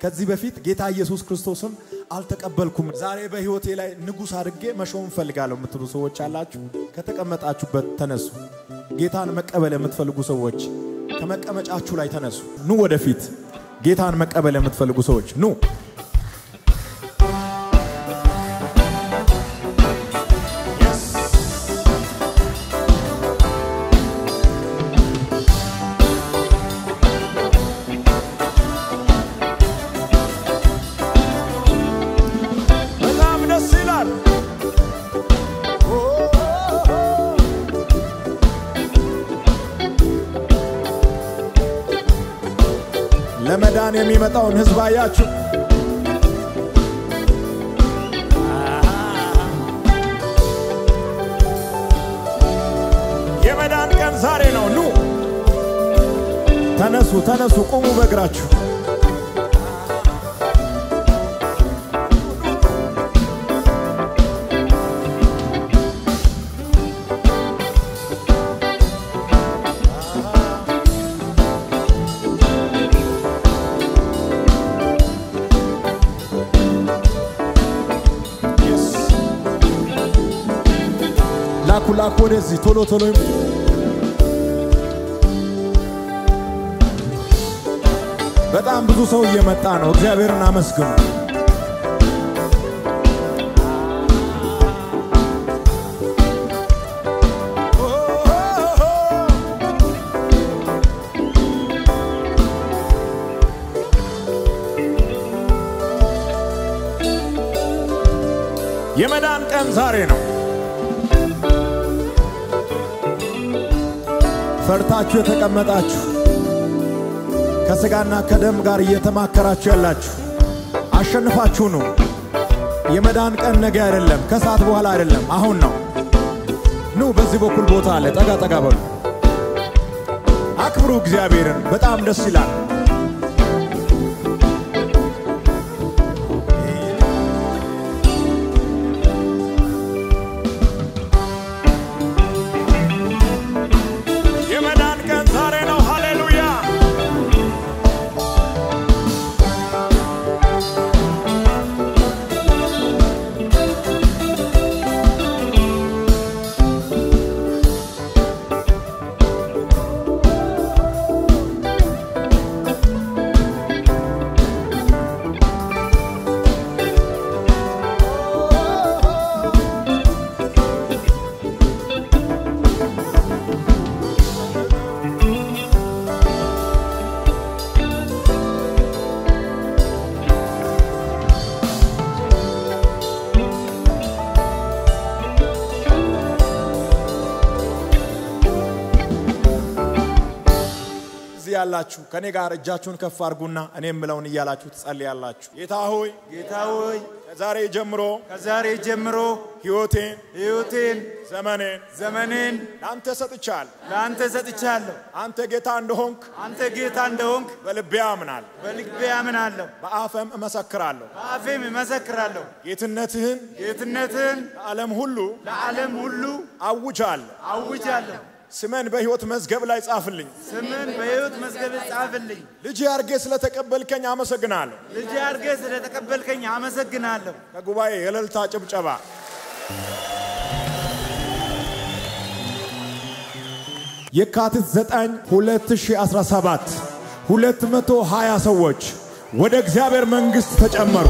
ከዚህ በፊት ጌታ ኢየሱስ ክርስቶስን አልተቀበልኩም ዛሬ በህይወቴ ላይ ንጉስ አድርጌ መሾም ፈልጋለሁ የምትሉ ሰዎች አላችሁ ከተቀመጣችሁበት ተነሱ ጌታን መቀበል የምትፈልጉ ሰዎች ከመቀመጫችሁ ላይ ተነሱ ኑ ወደፊት ጌታን መቀበል የምትፈልጉ ሰዎች ኑ ለመዳን የሚመጣውን ህዝብ አያችሁ የመዳን ቀን ዛሬ ነው ኑ ተነሱ ቁሙ በእግራችሁ ላኩ ወደዚህ ቶሎ በጣም ብዙ ሰው እየመጣ ነው እግዚአብሔርን አመስግኑ የመዳን ቀን ዛሬ ነው ፈርታችሁ የተቀመጣችሁ ከስጋና ከደም ጋር እየተማከራችሁ ያላችሁ አሸንፋችሁ ነው የመዳን ቀን ነገ አይደለም ከሰዓት በኋላ አይደለም አሁን ነው ኑ በዚህ በኩል ቦታ አለ ጠጋ በሉ አክብሩ እግዚአብሔርን በጣም ደስ ይላል ያላችሁ ከኔ ጋር እጃችሁን ከፍ አርጉና እኔም ብለውን ይያላችሁ ትጸልያላችሁ ጌታ ሆይ ከዛሬ ጀምሮ ህይወቴን ዘመኔን ላንተ ሰጥቻለሁ አንተ ጌታ እንደሆንክ በልቤ አምናለሁ በአፌም እመሰክራለሁ ጌትነትህን ለዓለም ሁሉ አውጃለሁ ስሜን በህይወት መዝገብ ላይ ጻፍልኝ ልጅ ያርጌ ስለተቀበልከኝ አመሰግናለሁ ከጉባኤ የለልታ ጭብጨባ የካቲት 9 2017 220 ሰዎች ወደ እግዚአብሔር መንግስት ተጨመሩ